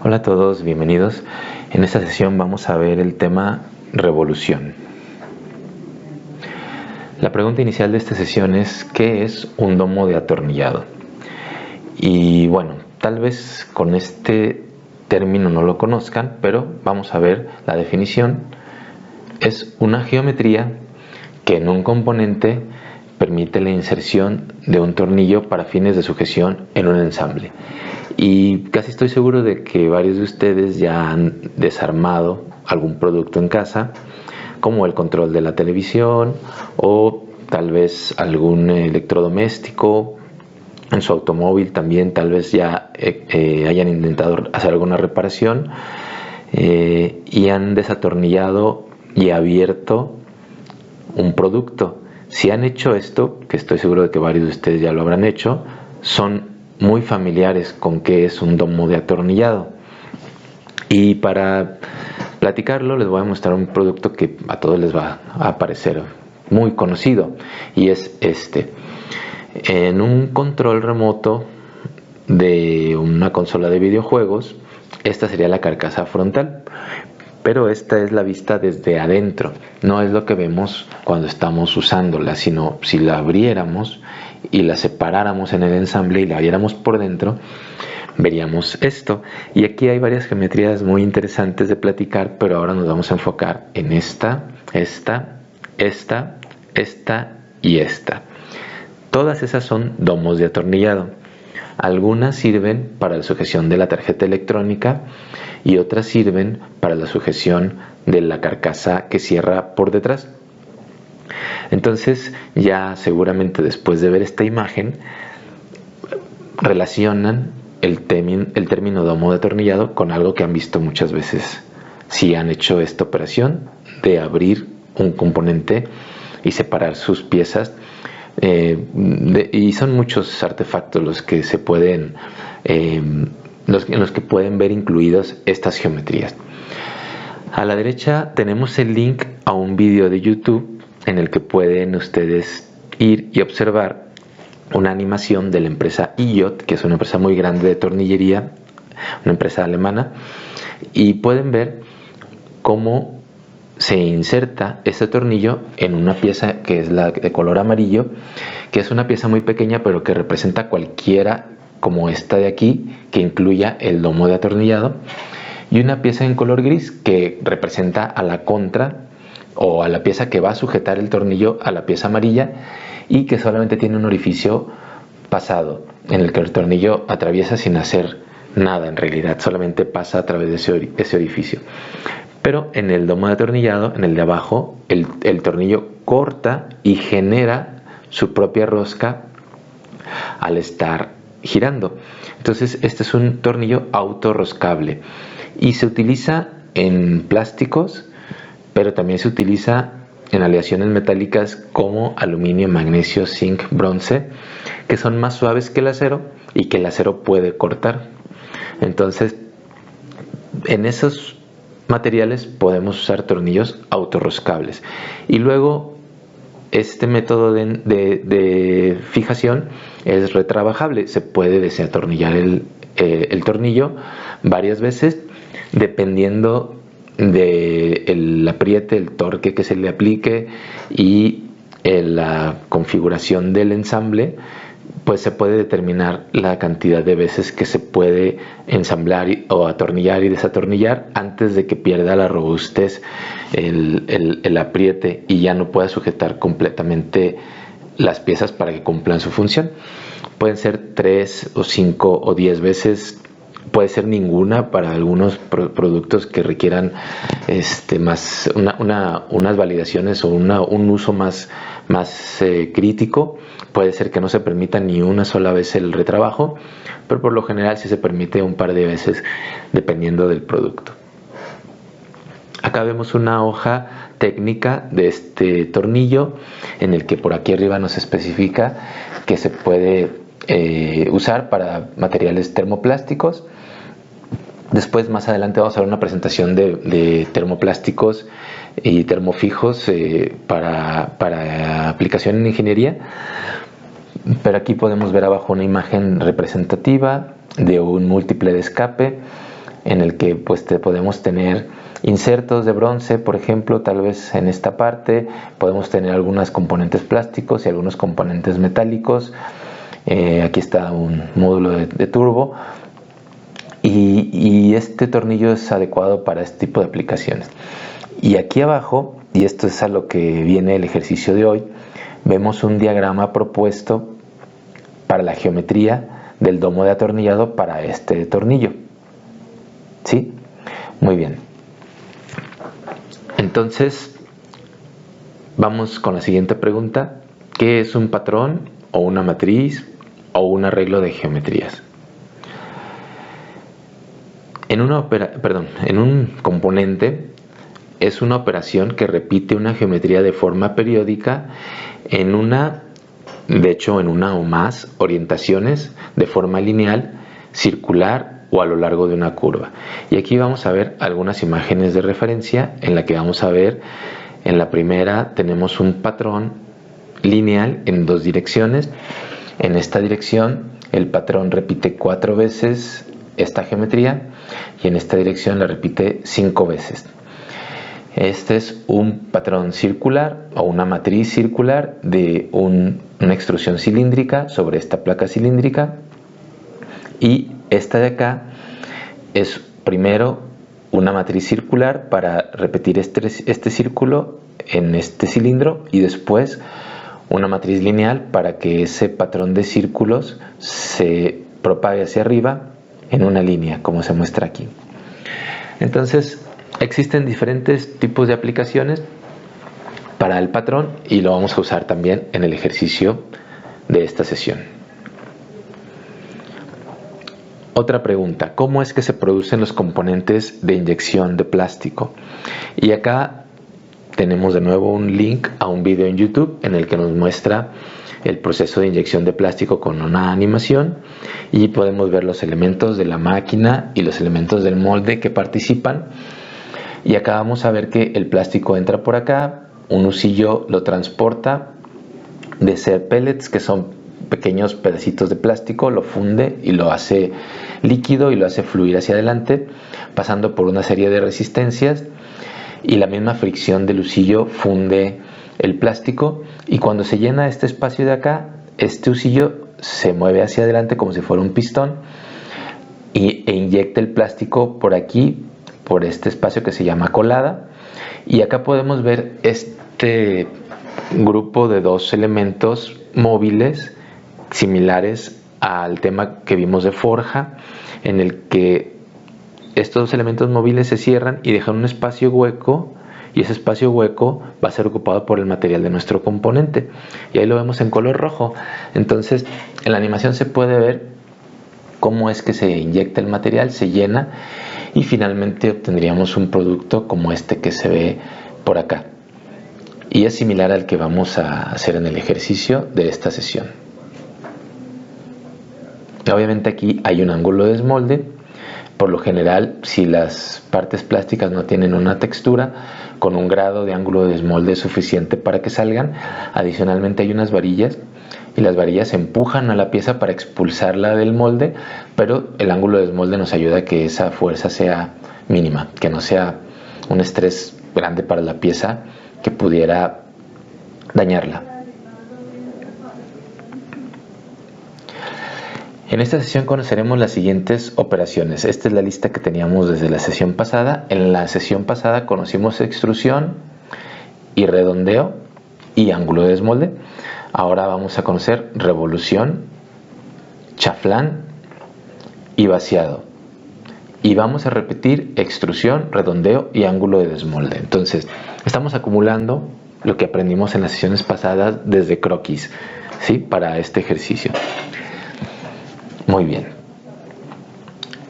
Hola a todos, bienvenidos. En esta sesión vamos a ver el tema revolución. La pregunta inicial de esta sesión es: ¿qué es un domo de atornillado? Y bueno, tal vez con este término no lo conozcan, pero vamos a ver la definición. Es una geometría que en un componente permite la inserción de un tornillo para fines de sujeción en un ensamble. Y casi estoy seguro de que varios de ustedes ya han desarmado algún producto en casa, como el control de la televisión o tal vez algún electrodoméstico. En su automóvil también tal vez ya hayan intentado hacer alguna reparación y han desatornillado y abierto un producto. Si han hecho esto, que estoy seguro de que varios de ustedes ya lo habrán hecho, son muy familiares con qué es un domo de atornillado. Y para platicarlo les voy a mostrar un producto que a todos les va a parecer muy conocido, y es este. En un control remoto de una consola de videojuegos, esta sería la carcasa frontal, pero esta es la vista desde adentro, no es lo que vemos cuando estamos usándola, sino si la abriéramos y la separáramos en el ensamble y la viéramos por dentro, veríamos esto. Y aquí hay varias geometrías muy interesantes de platicar, pero ahora nos vamos a enfocar en esta y esta. Todas esas son domos de atornillado. Algunas sirven para la sujeción de la tarjeta electrónica y otras sirven para la sujeción de la carcasa que cierra por detrás. Entonces, ya seguramente después de ver esta imagen, relacionan el término domo de atornillado con algo que han visto muchas veces si han hecho esta operación de abrir un componente y separar sus piezas. Y son muchos artefactos los que se pueden en los que pueden ver incluidas estas geometrías. A la derecha tenemos el link a un vídeo de YouTube en el que pueden ustedes ir y observar una animación de la empresa IOT, que es una empresa muy grande de tornillería, una empresa alemana, y pueden ver cómo se inserta este tornillo en una pieza que es la de color amarillo, que es una pieza muy pequeña pero que representa cualquiera como esta de aquí, que incluya el domo de atornillado, y una pieza en color gris que representa a la contra o a la pieza que va a sujetar el tornillo a la pieza amarilla y que solamente tiene un orificio pasado en el que el tornillo atraviesa sin hacer nada, en realidad solamente pasa a través de ese orificio. Pero en el domo de atornillado, en el de abajo, el tornillo corta y genera su propia rosca al estar girando. Entonces este es un tornillo autorroscable y se utiliza en plásticos, pero también se utiliza en aleaciones metálicas como aluminio, magnesio, zinc, bronce, que son más suaves que el acero y que el acero puede cortar. Entonces, en esos materiales podemos usar tornillos autorroscables. Y luego este método de fijación es retrabajable. Se puede desatornillar el tornillo varias veces dependiendo del apriete, el torque que se le aplique y la configuración del ensamble. Pues se puede determinar la cantidad de veces que se puede ensamblar o atornillar y desatornillar antes de que pierda la robustez el apriete y ya no pueda sujetar completamente las piezas para que cumplan su función. Pueden ser 3 o 5 o 10 veces, puede ser ninguna para algunos productos que requieran unas validaciones o un uso más crítico. Puede ser que no se permita ni una sola vez el retrabajo, pero por lo general sí se permite un par de veces dependiendo del producto. Acá vemos una hoja técnica de este tornillo en el que por aquí arriba nos especifica que se puede usar para materiales termoplásticos. Después, más adelante, vamos a ver una presentación de termoplásticos y termofijos para aplicación en ingeniería. Pero aquí podemos ver abajo una imagen representativa de un múltiple de escape en el que pues podemos tener insertos de bronce, por ejemplo, tal vez en esta parte podemos tener algunos componentes plásticos y algunos componentes metálicos. Aquí está un módulo de turbo y este tornillo es adecuado para este tipo de aplicaciones. Y aquí abajo, y esto es a lo que viene el ejercicio de hoy, vemos un diagrama propuesto para la geometría del domo de atornillado para este tornillo. ¿Sí? Muy bien. Entonces, vamos con la siguiente pregunta. ¿Qué es un patrón o una matriz o un arreglo de geometrías? En un componente es una operación que repite una geometría de forma periódica en una o más orientaciones de forma lineal, circular o a lo largo de una curva. Y aquí vamos a ver algunas imágenes de referencia en la que vamos a ver, en la primera tenemos un patrón lineal en dos direcciones. En esta dirección el patrón repite 4 veces esta geometría y en esta dirección la repite 5 veces. Este es un patrón circular o una matriz circular de una extrusión cilíndrica sobre esta placa cilíndrica, y esta de acá es primero una matriz circular para repetir este círculo en este cilindro y después una matriz lineal para que ese patrón de círculos se propague hacia arriba en una línea, como se muestra aquí. Entonces, existen diferentes tipos de aplicaciones para el patrón y lo vamos a usar también en el ejercicio de esta sesión. Otra pregunta: ¿cómo es que se producen los componentes de inyección de plástico? Y acá tenemos de nuevo un link a un video en YouTube en el que nos muestra el proceso de inyección de plástico con una animación, y podemos ver los elementos de la máquina y los elementos del molde que participan. Y acá vamos a ver que el plástico entra por acá, un husillo lo transporta de ser pellets, que son pequeños pedacitos de plástico, lo funde y lo hace líquido y lo hace fluir hacia adelante, pasando por una serie de resistencias, y la misma fricción del husillo funde el plástico, y cuando se llena este espacio de acá, este husillo se mueve hacia adelante como si fuera un pistón e inyecta el plástico por aquí, por este espacio que se llama colada. Y acá podemos ver este grupo de dos elementos móviles similares al tema que vimos de forja, en el que estos dos elementos móviles se cierran y dejan un espacio hueco, y ese espacio hueco va a ser ocupado por el material de nuestro componente, y ahí lo vemos en color rojo. Entonces en la animación se puede ver cómo es que se inyecta el material, se llena, y finalmente obtendríamos un producto como este que se ve por acá, y es similar al que vamos a hacer en el ejercicio de esta sesión. Obviamente aquí hay un ángulo de desmolde. Por lo general, si las partes plásticas no tienen una textura, con un grado de ángulo de desmolde es suficiente para que salgan. Adicionalmente hay unas varillas, y las varillas empujan a la pieza para expulsarla del molde, pero el ángulo de desmolde nos ayuda a que esa fuerza sea mínima, que no sea un estrés grande para la pieza que pudiera dañarla. En esta sesión conoceremos las siguientes operaciones. Esta es la lista que teníamos desde la sesión pasada. En la sesión pasada conocimos extrusión y redondeo y ángulo de desmolde. Ahora vamos a conocer revolución, chaflán y vaciado. Y vamos a repetir extrusión, redondeo y ángulo de desmolde. Entonces, estamos acumulando lo que aprendimos en las sesiones pasadas desde croquis, ¿sí?, para este ejercicio. Muy bien.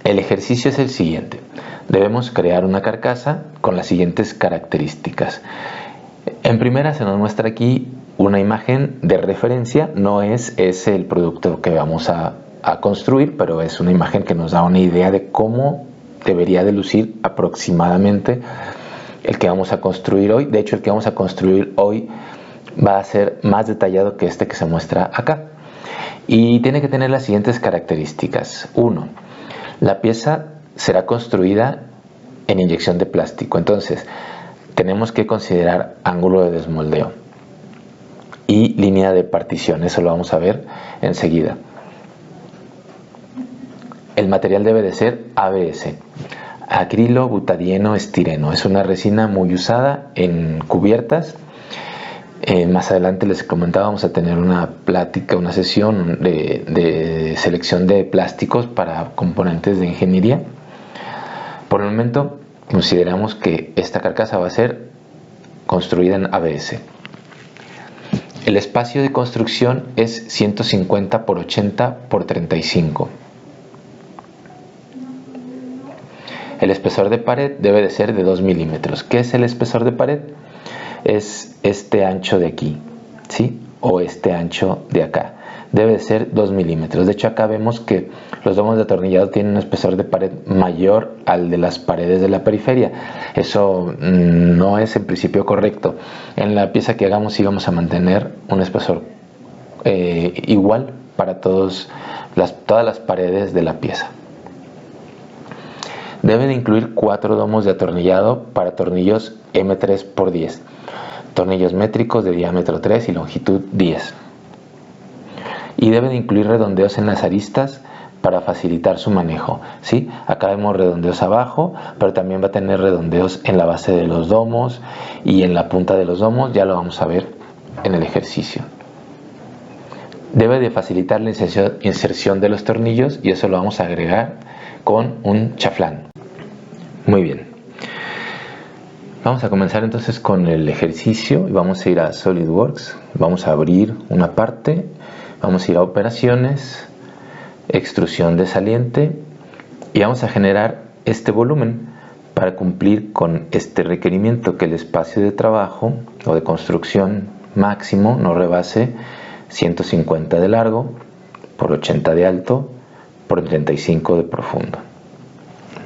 El ejercicio es el siguiente. Debemos crear una carcasa con las siguientes características. En primera se nos muestra aquí una imagen de referencia. No es ese el producto que vamos a construir, pero es una imagen que nos da una idea de cómo debería de lucir aproximadamente el que vamos a construir hoy. De hecho, el que vamos a construir hoy va a ser más detallado que este que se muestra acá. Y tiene que tener las siguientes características. 1. La pieza será construida en inyección de plástico. Entonces, tenemos que considerar ángulo de desmoldeo y línea de partición. Eso lo vamos a ver enseguida. El material debe de ser ABS, acrilo butadieno estireno. Es una resina muy usada en cubiertas. Más adelante les comentaba, vamos a tener una plática, una sesión de selección de plásticos para componentes de ingeniería. Por el momento consideramos que esta carcasa va a ser construida en ABS. El espacio de construcción es 150 por 80 por 35. El espesor de pared debe de ser de 2 milímetros. ¿Qué es el espesor de pared? Es este ancho de aquí, ¿sí? O este ancho de acá. Debe de ser 2 milímetros. De hecho, acá vemos que los domos de atornillado tienen un espesor de pared mayor al de las paredes de la periferia. Eso no es en principio correcto. En la pieza que hagamos sí vamos a mantener un espesor igual para todas las paredes de la pieza. Debe de incluir 4 domos de atornillado para tornillos M3x10, tornillos métricos de diámetro 3 y longitud 10. Y debe de incluir redondeos en las aristas para facilitar su manejo, ¿sí? Acá vemos redondeos abajo, pero también va a tener redondeos en la base de los domos y en la punta de los domos. Ya lo vamos a ver en el ejercicio. Debe de facilitar la inserción de los tornillos, y eso lo vamos a agregar con un chaflán. Muy bien. Vamos a comenzar entonces con el ejercicio y vamos a ir a SolidWorks. Vamos a abrir una parte, vamos a ir a operaciones, extrusión de saliente, y vamos a generar este volumen para cumplir con este requerimiento, que el espacio de trabajo o de construcción máximo no rebase 150 de largo por 80 de alto por 35 de profundo.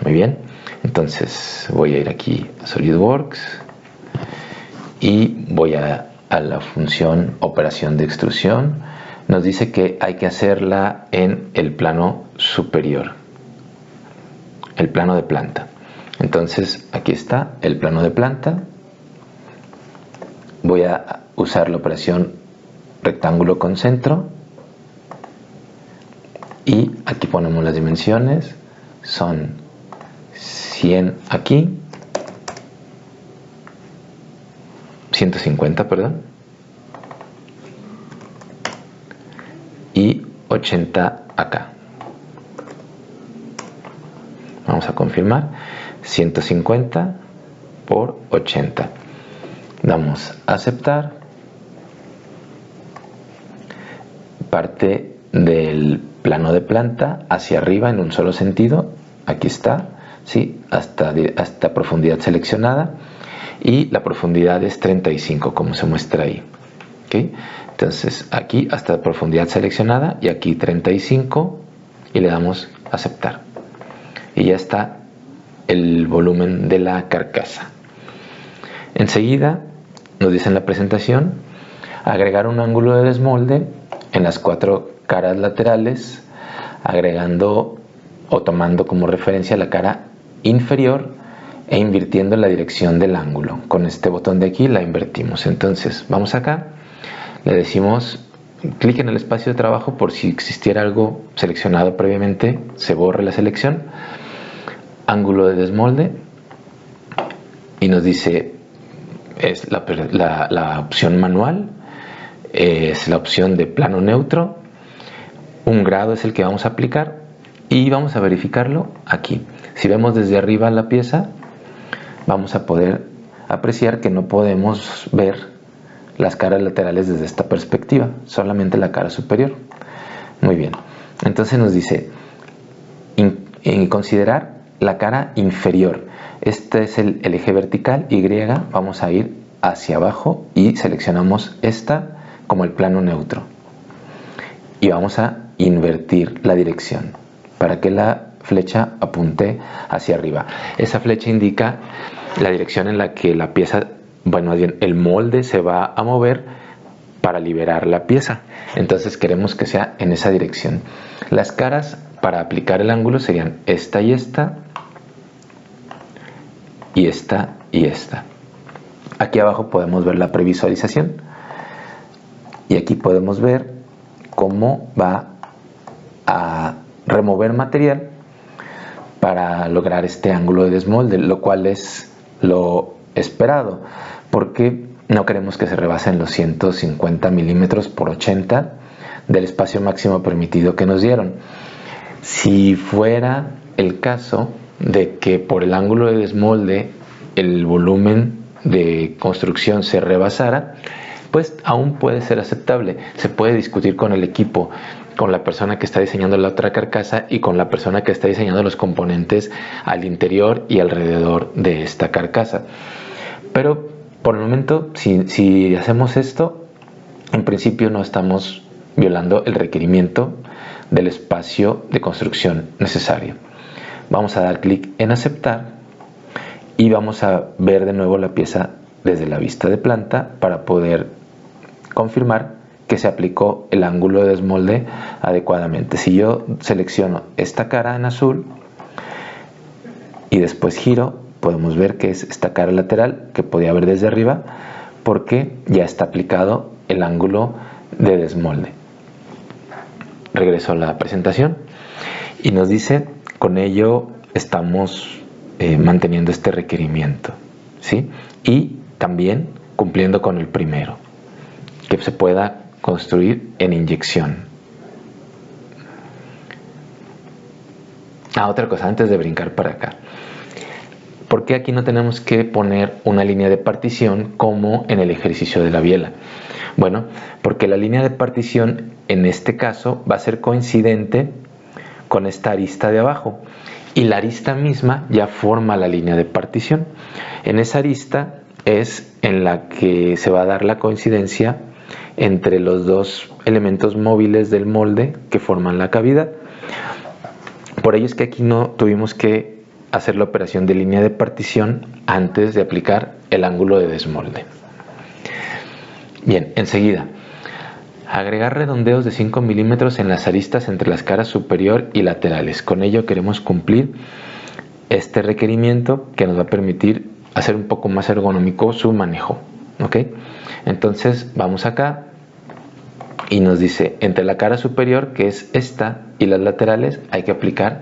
Muy bien, entonces voy a ir aquí a SolidWorks y voy a la función operación de extrusión. Nos dice que hay que hacerla en el plano superior, el plano de planta. Entonces aquí está el plano de planta. Voy a usar la operación rectángulo con centro y aquí ponemos las dimensiones. Son 100 aquí, 150, perdón, y 80 acá. Vamos a confirmar. 150 por 80. Damos a aceptar. Parte del plano de planta hacia arriba en un solo sentido. Aquí está, ¿sí? Hasta profundidad seleccionada. Y la profundidad es 35, como se muestra ahí. ¿Okay? Entonces aquí hasta profundidad seleccionada y aquí 35 y le damos a aceptar. Y ya está el volumen de la carcasa. Enseguida nos dice en la presentación agregar un ángulo de desmolde en las 4 caras laterales, agregando o tomando como referencia la cara inferior e invirtiendo la dirección del ángulo. Con este botón de aquí la invertimos. Entonces vamos acá, le decimos clic en el espacio de trabajo por si existiera algo seleccionado previamente, se borre la selección, ángulo de desmolde, y nos dice es la opción manual, es la opción de plano neutro, un grado es el que vamos a aplicar y vamos a verificarlo aquí. Si vemos desde arriba la pieza, vamos a poder apreciar que no podemos ver las caras laterales desde esta perspectiva, solamente la cara superior. Muy bien, entonces nos dice considerar la cara inferior. Este es el eje vertical, Y. Vamos a ir hacia abajo y seleccionamos esta como el plano neutro. Y vamos a invertir la dirección para que la flecha apunte hacia arriba. Esa flecha indica la dirección en la que la pieza, bueno, más bien el molde se va a mover para liberar la pieza. Entonces queremos que sea en esa dirección. Las caras para aplicar el ángulo serían esta y esta, y esta y esta. Aquí abajo podemos ver la previsualización y aquí podemos ver cómo va a remover material para lograr este ángulo de desmolde, lo cual es lo esperado, porque no queremos que se rebasen los 150 milímetros por 80 del espacio máximo permitido que nos dieron. Si fuera el caso de que por el ángulo de desmolde el volumen de construcción se rebasara, pues aún puede ser aceptable. Se puede discutir con el equipo, con la persona que está diseñando la otra carcasa y con la persona que está diseñando los componentes al interior y alrededor de esta carcasa. Pero por el momento, si hacemos esto, en principio no estamos violando el requerimiento del espacio de construcción necesario. Vamos a dar clic en aceptar y vamos a ver de nuevo la pieza desde la vista de planta para poder confirmar que se aplicó el ángulo de desmolde adecuadamente. Si yo selecciono esta cara en azul y después giro, podemos ver que es esta cara lateral que podía ver desde arriba porque ya está aplicado el ángulo de desmolde. Regreso a la presentación y nos dice, con ello estamos manteniendo este requerimiento, ¿sí? Y también cumpliendo con el primero, que se pueda construir en inyección. Otra cosa antes de brincar para acá. ¿Por qué aquí no tenemos que poner una línea de partición como en el ejercicio de la biela? Bueno, porque la línea de partición en este caso va a ser coincidente con esta arista de abajo y la arista misma ya forma la línea de partición. En esa arista es en la que se va a dar la coincidencia entre los dos elementos móviles del molde que forman la cavidad. Por ello es que aquí no tuvimos que hacer la operación de línea de partición antes de aplicar el ángulo de desmolde. Bien, enseguida, agregar redondeos de 5 milímetros en las aristas entre las caras superior y laterales. Con ello queremos cumplir este requerimiento que nos va a permitir hacer un poco más ergonómico su manejo. ¿Ok? Entonces vamos acá y nos dice, entre la cara superior, que es esta, y las laterales, hay que aplicar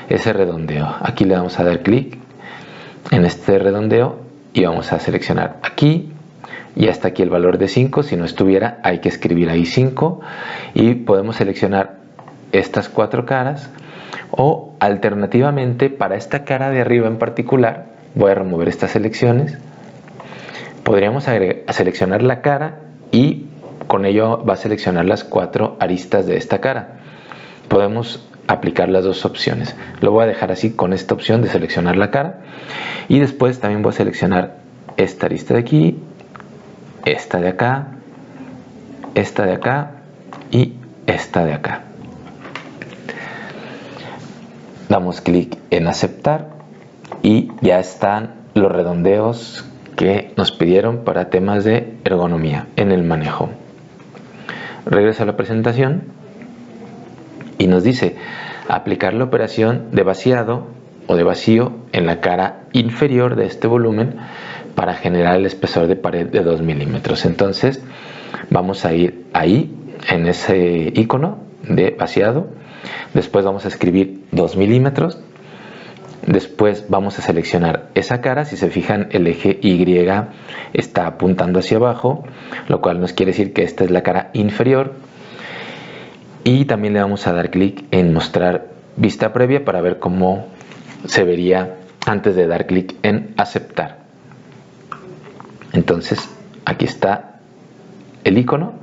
ese redondeo. Aquí le vamos a dar clic en este redondeo y vamos a seleccionar aquí. Y hasta aquí el valor de 5, si no estuviera hay que escribir ahí 5 y podemos seleccionar estas 4 caras o alternativamente para esta cara de arriba en particular, voy a remover estas selecciones, podríamos seleccionar la cara y con ello va a seleccionar las 4 aristas de esta cara. Podemos aplicar las dos opciones, lo voy a dejar así con esta opción de seleccionar la cara y después también voy a seleccionar esta arista de aquí, esta de acá y esta de acá. Damos clic en aceptar y ya están los redondeos que nos pidieron para temas de ergonomía en el manejo. Regreso a la presentación y nos dice aplicar la operación de vaciado o de vacío en la cara inferior de este volumen para generar el espesor de pared de 2 milímetros. Entonces vamos a ir ahí en ese icono de vaciado, después vamos a escribir 2 milímetros, después vamos a seleccionar esa cara. Si se fijan, el eje Y está apuntando hacia abajo, lo cual nos quiere decir que esta es la cara inferior, y también le vamos a dar clic en mostrar vista previa para ver cómo se vería antes de dar clic en aceptar. Entonces aquí está el icono,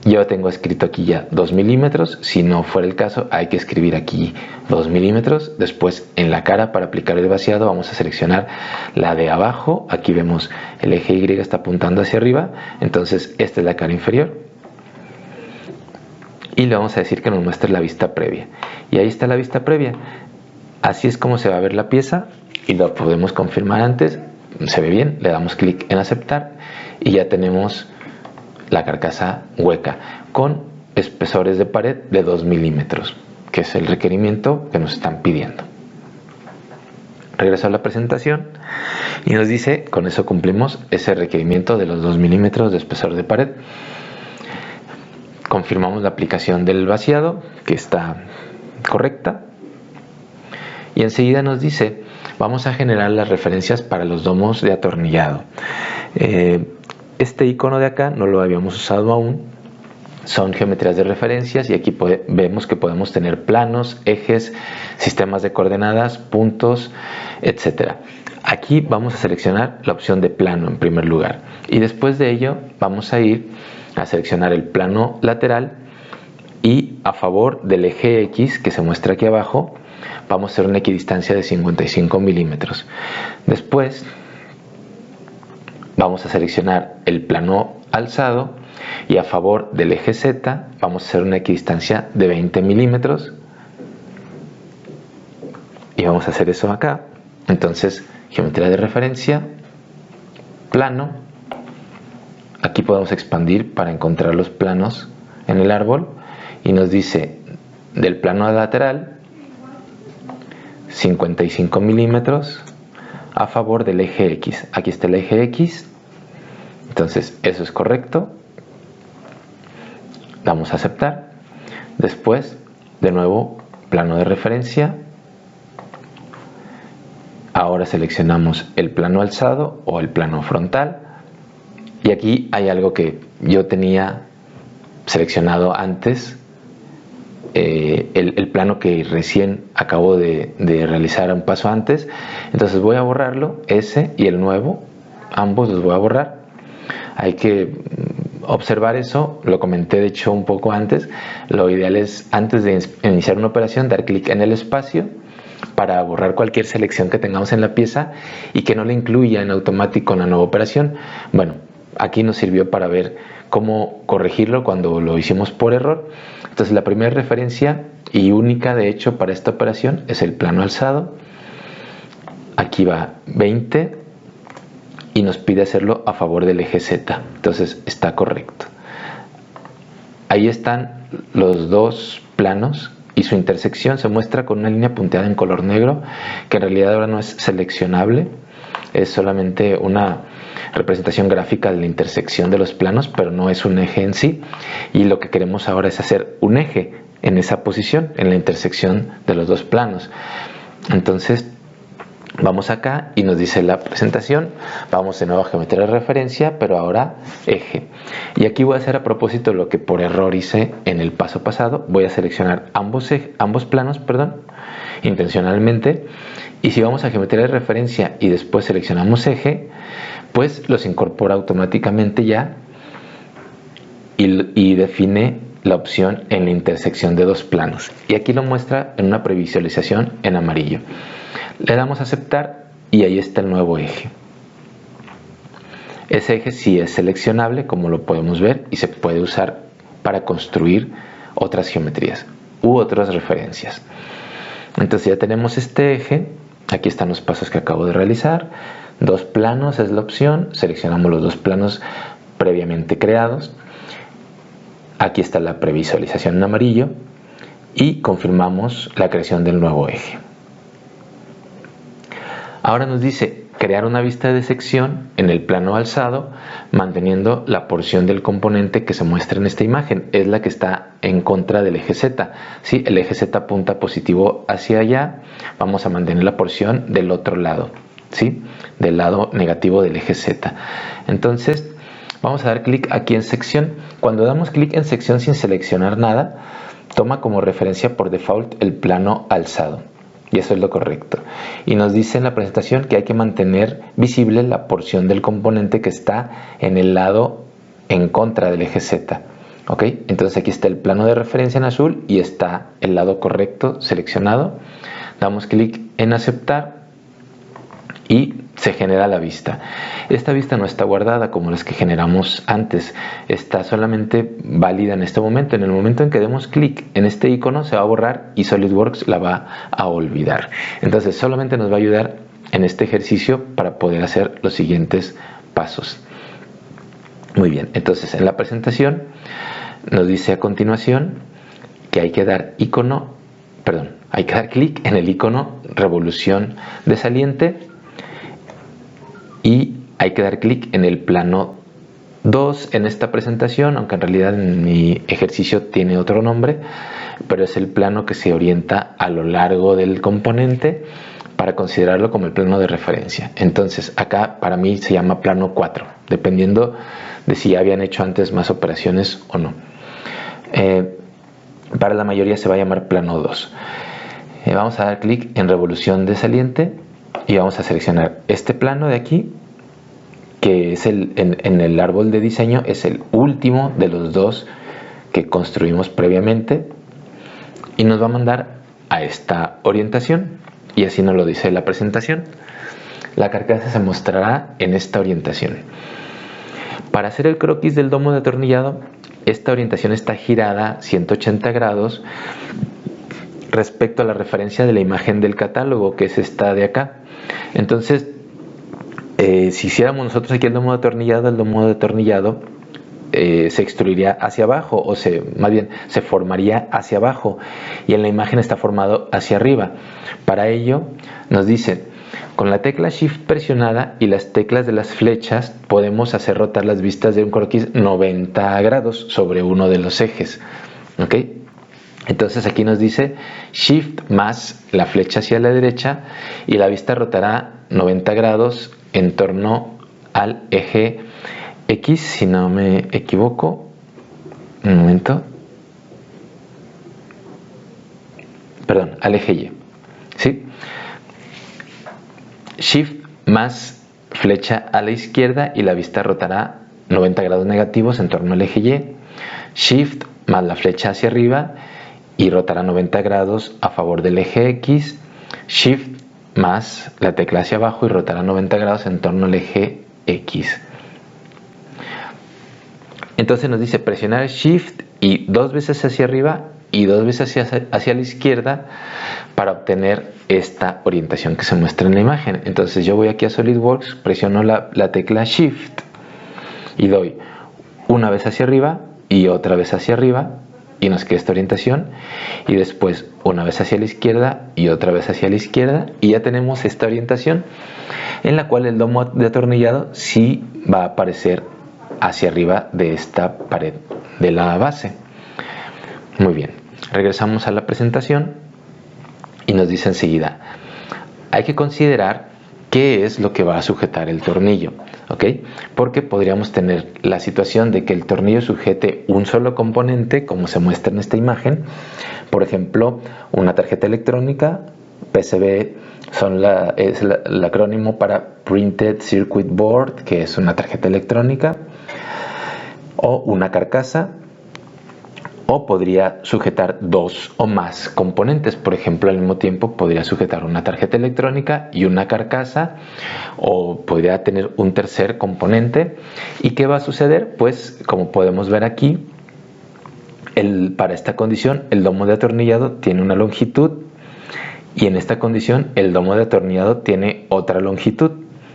yo tengo escrito aquí ya 2 milímetros, si no fuera el caso hay que escribir aquí 2 milímetros, después en la cara para aplicar el vaciado vamos a seleccionar la de abajo, aquí vemos el eje Y está apuntando hacia arriba, entonces esta es la cara inferior y le vamos a decir que nos muestre la vista previa y ahí está la vista previa. Así es como se va a ver la pieza y lo podemos confirmar antes. Se ve bien, le damos clic en aceptar y ya tenemos la carcasa hueca con espesores de pared de 2 milímetros, que es el requerimiento que nos están pidiendo. Regreso a la presentación y nos dice, con eso cumplimos ese requerimiento de los 2 milímetros de espesor de pared. Confirmamos la aplicación del vaciado, que está correcta. Y enseguida nos dice, vamos a generar las referencias para los domos de atornillado. Este icono de acá no lo habíamos usado aún. Son geometrías de referencias y aquí vemos que podemos tener planos, ejes, sistemas de coordenadas, puntos, etc. Aquí vamos a seleccionar la opción de plano en primer lugar y después de ello vamos a ir a seleccionar el plano lateral y a favor del eje X que se muestra aquí abajo vamos a hacer una equidistancia de 55 milímetros. Después vamos a seleccionar el plano alzado y a favor del eje Z vamos a hacer una equidistancia de 20 milímetros y vamos a hacer eso acá. Entonces, geometría de referencia, plano, aquí podemos expandir para encontrar los planos en el árbol y nos dice del plano lateral 55 milímetros a favor del eje X. Aquí está el eje X, entonces eso es correcto. Damos a aceptar. Después, de nuevo, plano de referencia. Ahora seleccionamos el plano alzado o el plano frontal. Y aquí hay algo que yo tenía seleccionado antes. El plano que recién acabo de realizar un paso antes. Entonces voy a borrarlo, ese y el nuevo. Ambos los voy a borrar. Hay que observar eso, lo comenté de hecho un poco antes. Lo ideal es antes de iniciar una operación dar clic en el espacio para borrar cualquier selección que tengamos en la pieza y que no la incluya en automático en la nueva operación. Bueno, aquí nos sirvió para ver cómo corregirlo cuando lo hicimos por error. Entonces la primera referencia y única de hecho para esta operación es el plano alzado. Aquí va 20 y nos pide hacerlo a favor del eje Z, entonces está correcto. Ahí están los dos planos y su intersección se muestra con una línea punteada en color negro que en realidad ahora no es seleccionable, es solamente una representación gráfica de la intersección de los planos, pero no es un eje en sí, y lo que queremos ahora es hacer un eje en esa posición, en la intersección de los dos planos. Entonces vamos acá y nos dice la presentación, vamos de nuevo a geometría de referencia, pero ahora eje. Y aquí voy a hacer a propósito lo que por error hice en el paso pasado, voy a seleccionar ambos planos, intencionalmente, y si vamos a geometría de referencia y después seleccionamos eje, pues los incorpora automáticamente ya y define la opción en la intersección de dos planos. Y aquí lo muestra en una previsualización en amarillo. Le damos a aceptar y ahí está el nuevo eje. Ese eje sí es seleccionable, como lo podemos ver, y se puede usar para construir otras geometrías u otras referencias. Entonces ya tenemos este eje. Aquí están los pasos que acabo de realizar. Dos planos es la opción. Seleccionamos los dos planos previamente creados. Aquí está la previsualización en amarillo y confirmamos la creación del nuevo eje. Ahora nos dice crear una vista de sección en el plano alzado manteniendo la porción del componente que se muestra en esta imagen. Es la que está en contra del eje Z. ¿Sí? El eje Z apunta positivo hacia allá. Vamos a mantener la porción del otro lado, ¿sí? Del lado negativo del eje Z. Entonces vamos a dar clic aquí en sección. Cuando damos clic en sección sin seleccionar nada, toma como referencia por default el plano alzado. Y eso es lo correcto. Y nos dice en la presentación que hay que mantener visible la porción del componente que está en el lado en contra del eje Z. ¿Ok? Entonces aquí está el plano de referencia en azul y está el lado correcto seleccionado. Damos clic en aceptar y se genera la vista. Esta vista no está guardada como las que generamos antes, está solamente válida en este momento. En el momento en que demos clic en este icono se va a borrar y SolidWorks la va a olvidar. Entonces solamente nos va a ayudar en este ejercicio para poder hacer los siguientes pasos. Muy bien, entonces en la presentación nos dice a continuación que hay que dar hay que dar clic en el icono revolución de saliente y hay que dar clic en el plano 2 en esta presentación, aunque en realidad en mi ejercicio tiene otro nombre, pero es el plano que se orienta a lo largo del componente para considerarlo como el plano de referencia. Entonces acá para mí se llama plano 4, dependiendo de si ya habían hecho antes más operaciones o no. Para la mayoría se va a llamar plano 2. Vamos a dar clic en revolución de saliente y vamos a seleccionar este plano de aquí, que es en el árbol de diseño, es el último de los dos que construimos previamente, y nos va a mandar a esta orientación, y así nos lo dice la presentación. La carcasa se mostrará en esta orientación. Para hacer el croquis del domo de atornillado, esta orientación está girada 180 grados respecto a la referencia de la imagen del catálogo, que es esta de acá. Entonces, si hiciéramos nosotros aquí el domo de atornillado se extruiría hacia abajo, o más bien se formaría hacia abajo, y en la imagen está formado hacia arriba. Para ello nos dice, con la tecla Shift presionada y las teclas de las flechas podemos hacer rotar las vistas de un croquis 90 grados sobre uno de los ejes. ¿Ok? Entonces aquí nos dice Shift más la flecha hacia la derecha y la vista rotará 90 grados en torno al eje X, si no me equivoco. Un momento. Perdón, al eje Y. ¿Sí? Shift más flecha a la izquierda y la vista rotará 90 grados negativos en torno al eje Y. Shift más la flecha hacia arriba y rotará 90 grados a favor del eje X. Shift más la tecla hacia abajo y rotará 90 grados en torno al eje X. Entonces nos dice presionar Shift y 2 veces hacia arriba y 2 veces hacia la izquierda para obtener esta orientación que se muestra en la imagen. Entonces yo voy aquí a SolidWorks, presiono la tecla Shift y doy una vez hacia arriba y otra vez hacia arriba y nos queda esta orientación, y después una vez hacia la izquierda y otra vez hacia la izquierda, y ya tenemos esta orientación en la cual el domo de atornillado sí va a aparecer hacia arriba de esta pared de la base. Muy bien, regresamos a la presentación y nos dice enseguida, hay que considerar qué es lo que va a sujetar el tornillo, ¿ok? Porque podríamos tener la situación de que el tornillo sujete un solo componente, como se muestra en esta imagen, por ejemplo, una tarjeta electrónica. PCB es el acrónimo para Printed Circuit Board, que es una tarjeta electrónica, o una carcasa, o podría sujetar dos o más componentes. Por ejemplo, al mismo tiempo podría sujetar una tarjeta electrónica y una carcasa, o podría tener un tercer componente. ¿Y qué va a suceder? Pues como podemos ver aquí, para esta condición el domo de atornillado tiene una longitud, y en esta condición el domo de atornillado tiene otra longitud,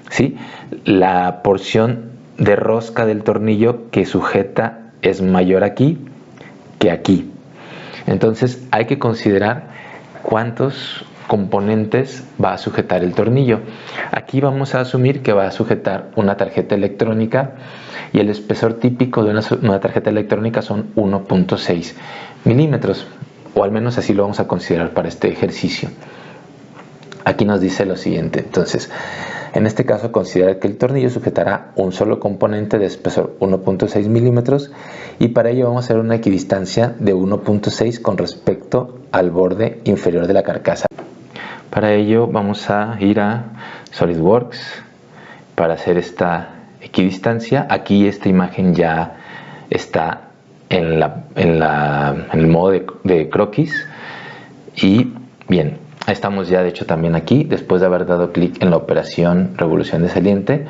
¿sí? La porción de rosca del tornillo que sujeta es mayor aquí que aquí. Entonces hay que considerar cuántos componentes va a sujetar el tornillo. Aquí vamos a asumir que va a sujetar una tarjeta electrónica, y el espesor típico de una tarjeta electrónica son 1.6 milímetros, o al menos así lo vamos a considerar para este ejercicio. Aquí nos dice lo siguiente. Entonces, en este caso considera que el tornillo sujetará un solo componente de espesor 1.6 milímetros, y para ello vamos a hacer una equidistancia de 1.6 con respecto al borde inferior de la carcasa. Para ello vamos a ir a SolidWorks para hacer esta equidistancia. Aquí esta imagen ya está en el modo de croquis, y bien, estamos ya de hecho también aquí después de haber dado clic en la operación revolución de saliente,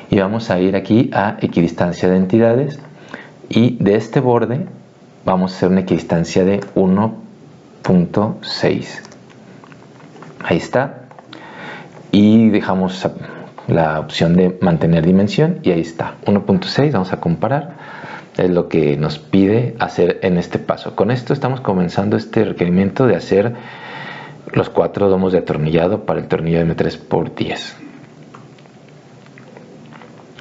y vamos a ir aquí a equidistancia de entidades, y de este borde vamos a hacer una equidistancia de 1.6. ahí está, y dejamos la opción de mantener dimensión, y ahí está 1.6. vamos a comparar, es lo que nos pide hacer en este paso. Con esto estamos comenzando este requerimiento de hacer los 4 domos de atornillado para el tornillo M3x10.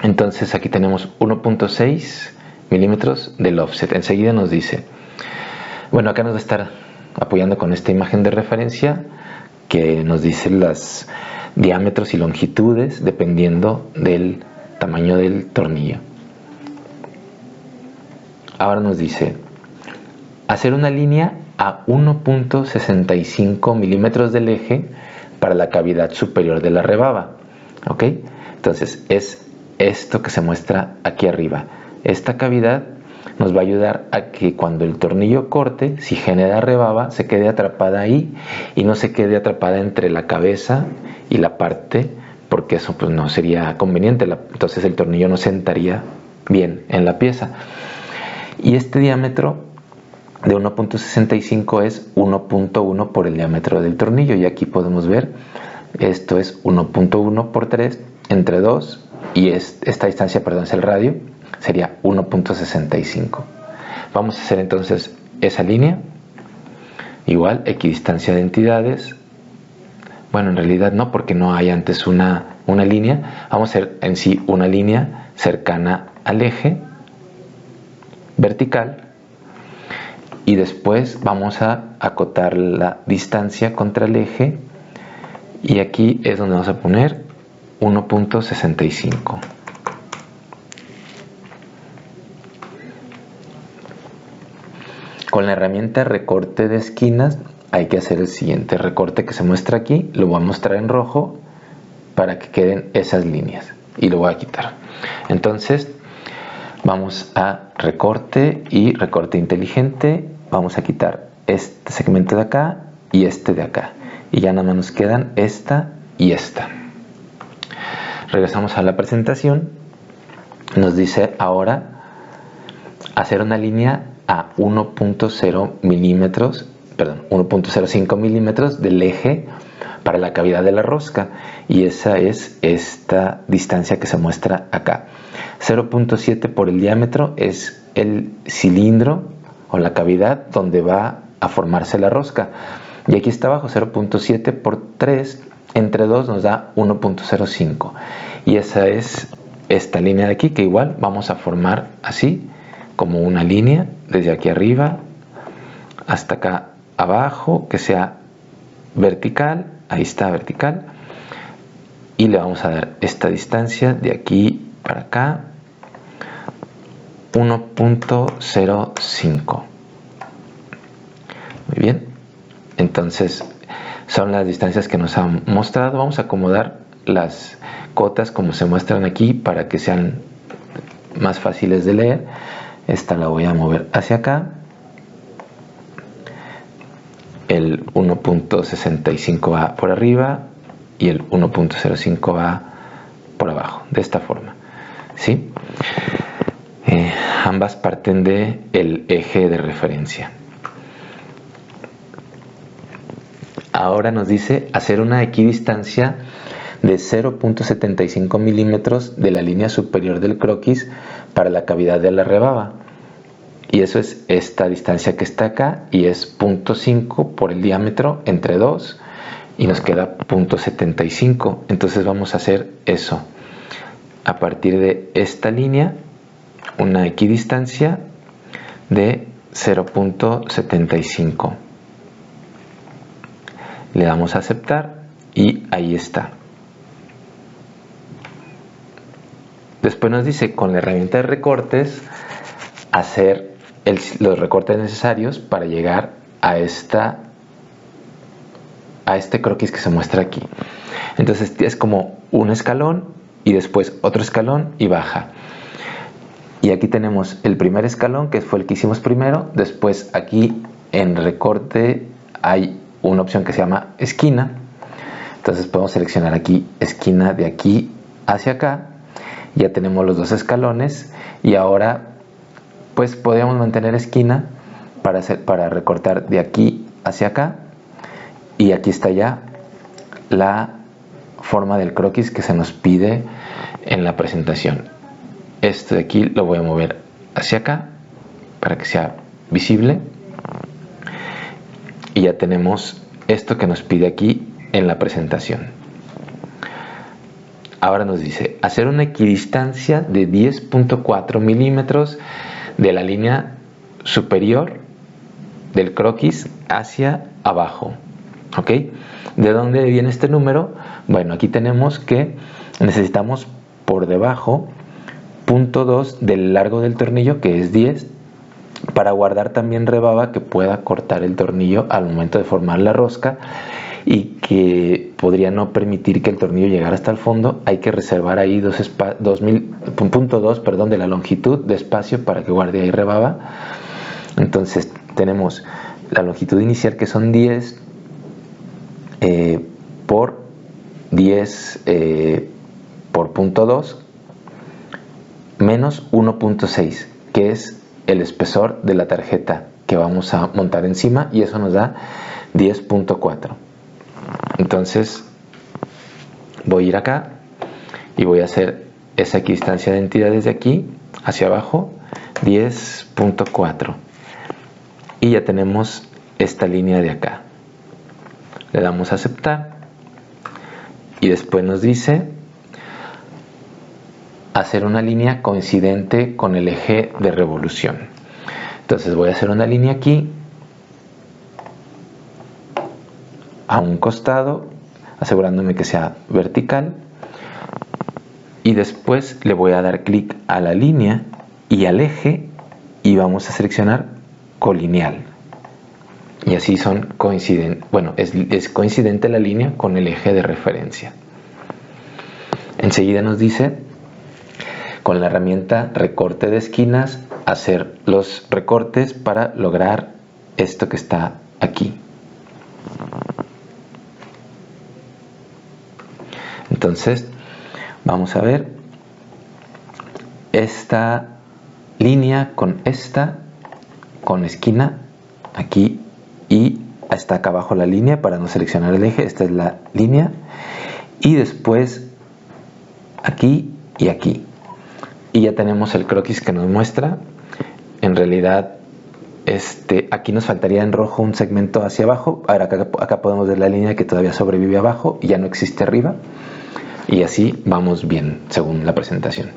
Entonces aquí tenemos 1.6 milímetros del offset. Enseguida nos dice, bueno, acá nos va a estar apoyando con esta imagen de referencia que nos dice los diámetros y longitudes dependiendo del tamaño del tornillo. Ahora nos dice hacer una línea a 1.65 milímetros del eje para la cavidad superior de la rebaba. ¿Ok? Entonces es esto que se muestra aquí arriba. Esta cavidad nos va a ayudar a que cuando el tornillo corte, si genera rebaba, se quede atrapada ahí y no se quede atrapada entre la cabeza y la parte, porque eso pues no sería conveniente. Entonces el tornillo no sentaría bien en la pieza. Y este diámetro de 1.65 es 1.1 por el diámetro del tornillo. Y aquí podemos ver, esto es 1.1 por 3 entre 2 y esta distancia, perdón, es el radio, sería 1.65. Vamos a hacer entonces esa línea. Igual, equidistancia de entidades. Bueno, en realidad no, porque no hay antes una línea. Vamos a hacer en sí una línea cercana al eje vertical. Y después vamos a acotar la distancia contra el eje. Y aquí es donde vamos a poner 1.65. Con la herramienta recorte de esquinas hay que hacer el siguiente recorte que se muestra aquí. Lo voy a mostrar en rojo para que queden esas líneas. Y lo voy a quitar. Entonces vamos a recorte y recorte inteligente. Vamos a quitar este segmento de acá y este de acá. Y ya nada más nos quedan esta y esta. Regresamos a la presentación. Nos dice ahora hacer una línea a 1.0 milímetros, perdón, 1.05 milímetros del eje para la cavidad de la rosca. Y esa es esta distancia que se muestra acá. 0.7 por el diámetro es el cilindro o la cavidad donde va a formarse la rosca. Y aquí está abajo 0.7 por 3 entre 2 nos da 1.05. Y esa es esta línea de aquí que igual vamos a formar así como una línea desde aquí arriba hasta acá abajo que sea vertical. Ahí está vertical. Y le vamos a dar esta distancia de aquí para acá 1.05. Muy bien, entonces son las distancias que nos han mostrado. Vamos a acomodar las cotas como se muestran aquí para que sean más fáciles de leer. Esta la voy a mover hacia acá. El 1.65 va por arriba y el 1.05 va por abajo, de esta forma, ¿sí? Ambas parten del eje de referencia. Ahora nos dice hacer una equidistancia de 0.75 milímetros de la línea superior del croquis para la cavidad de la rebaba. Y eso es esta distancia que está acá y es 0.5 por el diámetro entre 2 y nos queda 0.75. Entonces vamos a hacer eso. A partir de esta línea, una equidistancia de 0.75. Le damos a aceptar y ahí está. Después nos dice con la herramienta de recortes hacer los recortes necesarios para llegar a este croquis que se muestra aquí. Entonces es como un escalón y después otro escalón y baja. Y aquí tenemos el primer escalón que fue el que hicimos primero. Después aquí en recorte hay una opción que se llama esquina. Entonces podemos seleccionar aquí esquina de aquí hacia acá. Ya tenemos los dos escalones y ahora pues podríamos mantener esquina para recortar de aquí hacia acá. Y aquí está ya la forma del croquis que se nos pide en la presentación. Esto de aquí lo voy a mover hacia acá para que sea visible. Y ya tenemos esto que nos pide aquí en la presentación. Ahora nos dice hacer una equidistancia de 10.4 milímetros de la línea superior del croquis hacia abajo. ¿Ok? ¿De dónde viene este número? Bueno, aquí tenemos que necesitamos por debajo 0.2 del largo del tornillo, que es 10, para guardar también rebaba que pueda cortar el tornillo al momento de formar la rosca y que podría no permitir que el tornillo llegara hasta el fondo. Hay que reservar ahí 0.2 de la longitud de espacio para que guarde ahí rebaba. Entonces tenemos la longitud inicial, que son 10 por 10 por 0.2 menos 1.6, que es el espesor de la tarjeta que vamos a montar encima, y eso nos da 10.4. Entonces voy a ir acá y voy a hacer esa equidistancia de entidades de aquí hacia abajo, 10.4, y ya tenemos esta línea de acá. Le damos a aceptar y después nos dice hacer una línea coincidente con el eje de revolución. Entonces voy a hacer una línea aquí a un costado, asegurándome que sea vertical, y después le voy a dar clic a la línea y al eje y vamos a seleccionar colineal, y así son coincidentes. Bueno, es coincidente la línea con el eje de referencia. Enseguida nos dice con la herramienta recorte de esquinas hacer los recortes para lograr esto que está aquí. Entonces vamos a ver esta línea con esta, con esquina aquí, y hasta acá abajo la línea para no seleccionar el eje. Esta es la línea, y después aquí y aquí, y ya tenemos el croquis que nos muestra. En realidad aquí nos faltaría en rojo un segmento hacia abajo. Ahora acá podemos ver la línea que todavía sobrevive abajo y ya no existe arriba, y así vamos bien según la presentación.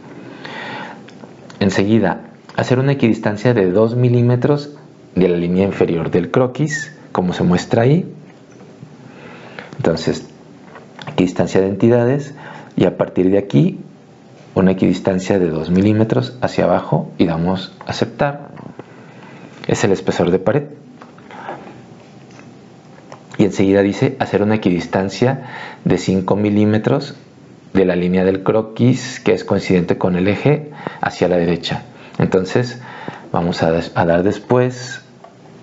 Enseguida hacer una equidistancia de 2 milímetros de la línea inferior del croquis, como se muestra ahí. Entonces, equidistancia de entidades, y a partir de aquí una equidistancia de 2 milímetros hacia abajo y damos a aceptar. Es el espesor de pared. Y enseguida dice hacer una equidistancia de 5 milímetros de la línea del croquis, que es coincidente con el eje, hacia la derecha. Entonces vamos a dar después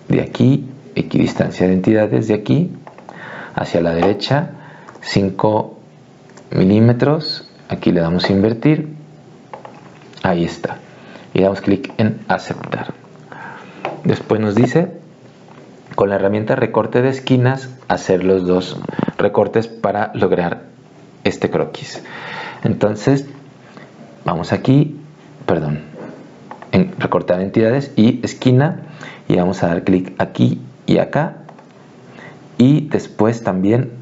de aquí equidistancia de entidades de aquí hacia la derecha 5 milímetros. Aquí le damos a invertir, ahí está, y damos clic en aceptar. Después nos dice con la herramienta recorte de esquinas hacer los dos recortes para lograr este croquis. Entonces vamos aquí, en recortar entidades y esquina, y vamos a dar clic aquí y acá, y después también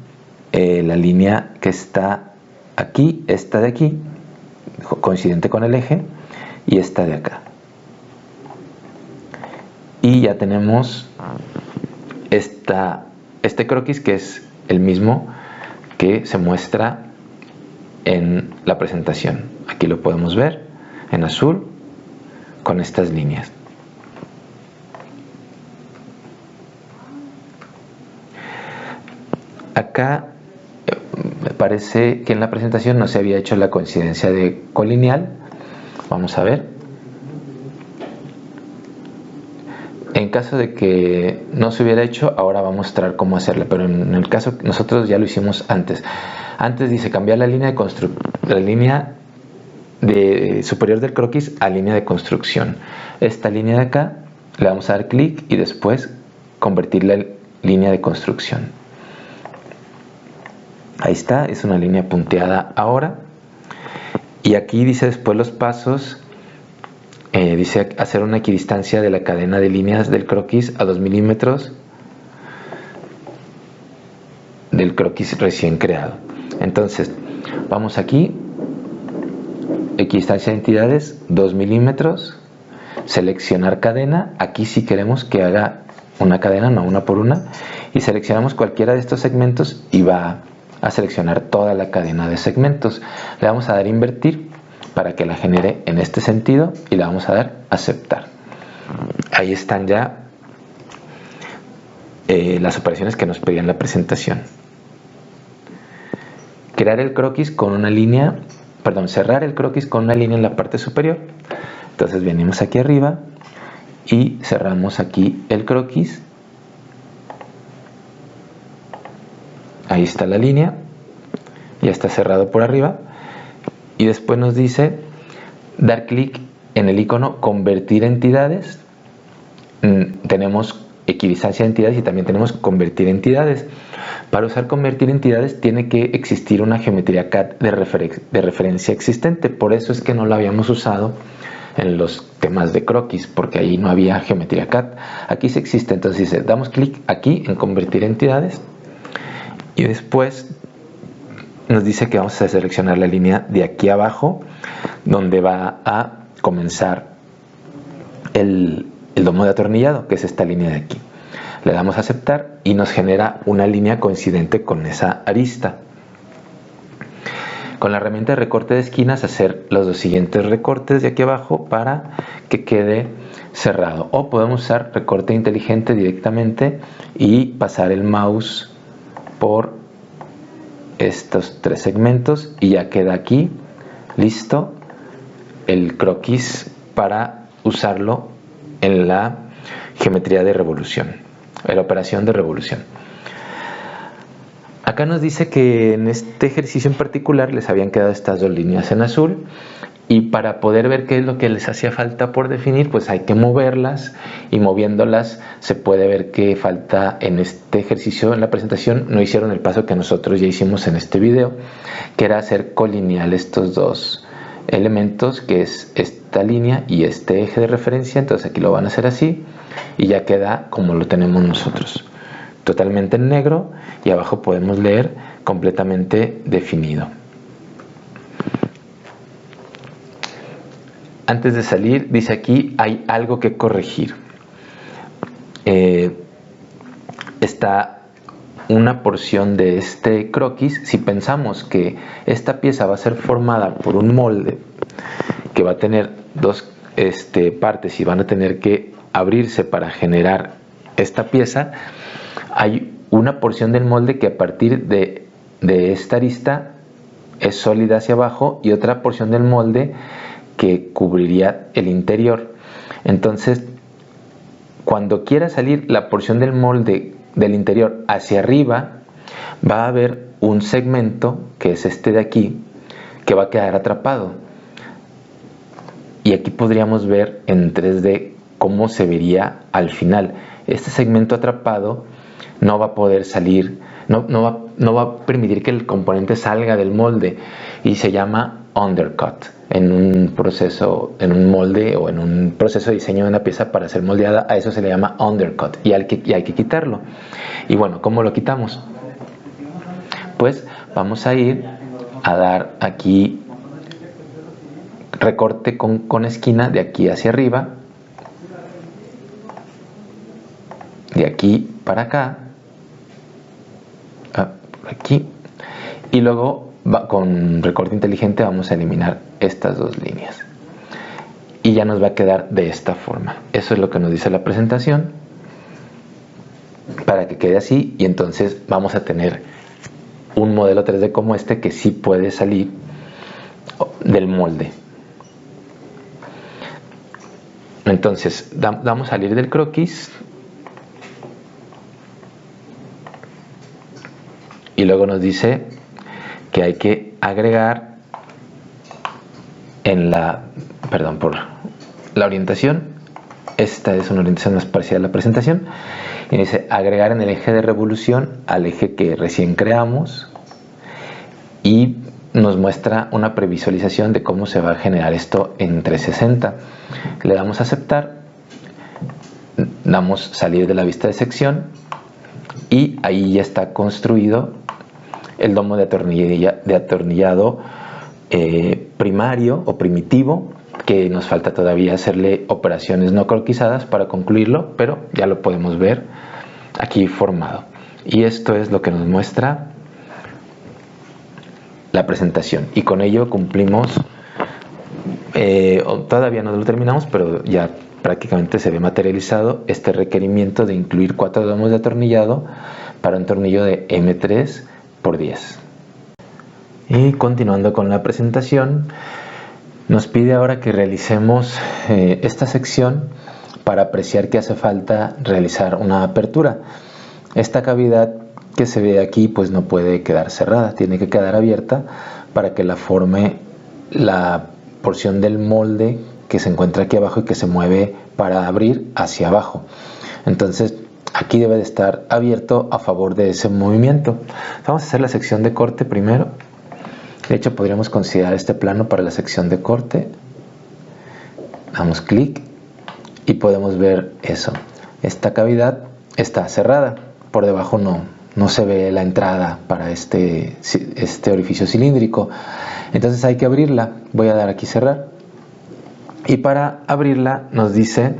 la línea que está aquí, esta de aquí, coincidente con el eje, y esta de acá, y ya tenemos este croquis, que es el mismo que se muestra en la presentación. Aquí lo podemos ver en azul con estas líneas. Acá me parece que en la presentación no se había hecho la coincidencia de colineal. Vamos a ver. En caso de que no se hubiera hecho, ahora va a mostrar cómo hacerla, pero en el caso nosotros ya lo hicimos antes. Antes dice cambiar la línea superior del croquis a línea de construcción. Esta línea de acá le vamos a dar clic y después convertirla en línea de construcción. Ahí está, es una línea punteada ahora. Y aquí dice después los pasos. Dice hacer una equidistancia de la cadena de líneas del croquis a 2 milímetros del croquis recién creado. Entonces vamos aquí, equidistancia de entidades 2 milímetros, seleccionar cadena. Aquí sí queremos que haga una cadena, no una por una, y seleccionamos cualquiera de estos segmentos y va a seleccionar toda la cadena de segmentos. Le vamos a dar invertir para que la genere en este sentido y le vamos a dar aceptar. Ahí están ya las operaciones que nos pedían la presentación. Crear el croquis con una línea, cerrar el croquis con una línea en la parte superior. Entonces venimos aquí arriba y cerramos aquí el croquis. Ahí está la línea, ya está cerrado por arriba, y después nos dice dar clic en el icono convertir entidades. Tenemos equidistancia de entidades y también tenemos convertir entidades. Para usar convertir entidades tiene que existir una geometría CAD de referencia existente, por eso es que no la habíamos usado en los temas de croquis, porque ahí no había geometría CAD. Aquí sí existe, entonces dice, damos clic aquí en convertir entidades y después nos dice que vamos a seleccionar la línea de aquí abajo donde va a comenzar el domo de atornillado, que es esta línea de aquí. Le damos a aceptar y nos genera una línea coincidente con esa arista. Con la herramienta de recorte de esquinas hacer los siguientes recortes de aquí abajo para que quede cerrado, o podemos usar recorte inteligente directamente y pasar el mouse por estos 3 segmentos y ya queda aquí listo el croquis para usarlo en la geometría de revolución, en la operación de revolución. Acá nos dice que en este ejercicio en particular les habían quedado estas 2 líneas en azul, y para poder ver qué es lo que les hacía falta por definir, pues hay que moverlas, y moviéndolas se puede ver que falta en este ejercicio. En la presentación no hicieron el paso que nosotros ya hicimos en este video, que era hacer colineal estos 2 elementos, que es esta línea y este eje de referencia. Entonces aquí lo van a hacer así y ya queda como lo tenemos nosotros, totalmente en negro, y abajo podemos leer completamente definido. Antes de salir, dice aquí, hay algo que corregir. Está una porción de este croquis. Si pensamos que esta pieza va a ser formada por un molde que va a tener 2 partes y van a tener que abrirse para generar esta pieza, hay una porción del molde que a partir de esta arista es sólida hacia abajo y otra porción del molde que cubriría el interior. Entonces, cuando quiera salir la porción del molde del interior hacia arriba, va a haber un segmento, que es este de aquí, que va a quedar atrapado. Y aquí podríamos ver en 3D cómo se vería al final. Este segmento atrapado no va a poder salir, no va a permitir que el componente salga del molde, y se llama undercut en un proceso, en un molde o en un proceso de diseño de una pieza para ser moldeada. A eso se le llama undercut y hay que quitarlo. Y bueno, ¿cómo lo quitamos? Pues vamos a ir a dar aquí recorte con esquina de aquí hacia arriba, de aquí para acá, por aquí, y luego con recorte inteligente vamos a eliminar estas 2 líneas y ya nos va a quedar de esta forma. Eso es lo que nos dice la presentación, para que quede así, y entonces vamos a tener un modelo 3D como este que sí puede salir del molde. Entonces vamos a salir del croquis y luego nos dice que hay que agregar en por la orientación. Esta es una orientación más parecida a la presentación, y dice agregar en el eje de revolución al eje que recién creamos, y nos muestra una previsualización de cómo se va a generar esto en 360. Le damos a aceptar, damos salir de la vista de sección y ahí ya está construido el domo de atornillado primario o primitivo, que nos falta todavía hacerle operaciones no croquizadas para concluirlo, pero ya lo podemos ver aquí formado. Y esto es lo que nos muestra la presentación, y con ello cumplimos, todavía no lo terminamos, pero ya prácticamente se ve materializado este requerimiento de incluir 4 domos de atornillado para un tornillo de M3x10. Y continuando con la presentación, nos pide ahora que realicemos esta sección para apreciar que hace falta realizar una apertura. Esta cavidad que se ve aquí pues no puede quedar cerrada, tiene que quedar abierta para que la forme la porción del molde que se encuentra aquí abajo y que se mueve para abrir hacia abajo. Entonces aquí debe de estar abierto a favor de ese movimiento. Vamos a hacer la sección de corte primero. De hecho podríamos considerar este plano para la sección de corte. Damos clic y podemos ver eso. Esta cavidad está cerrada, por debajo no se ve la entrada para este orificio cilíndrico. Entonces hay que abrirla. Voy a dar aquí cerrar. Y para abrirla nos dice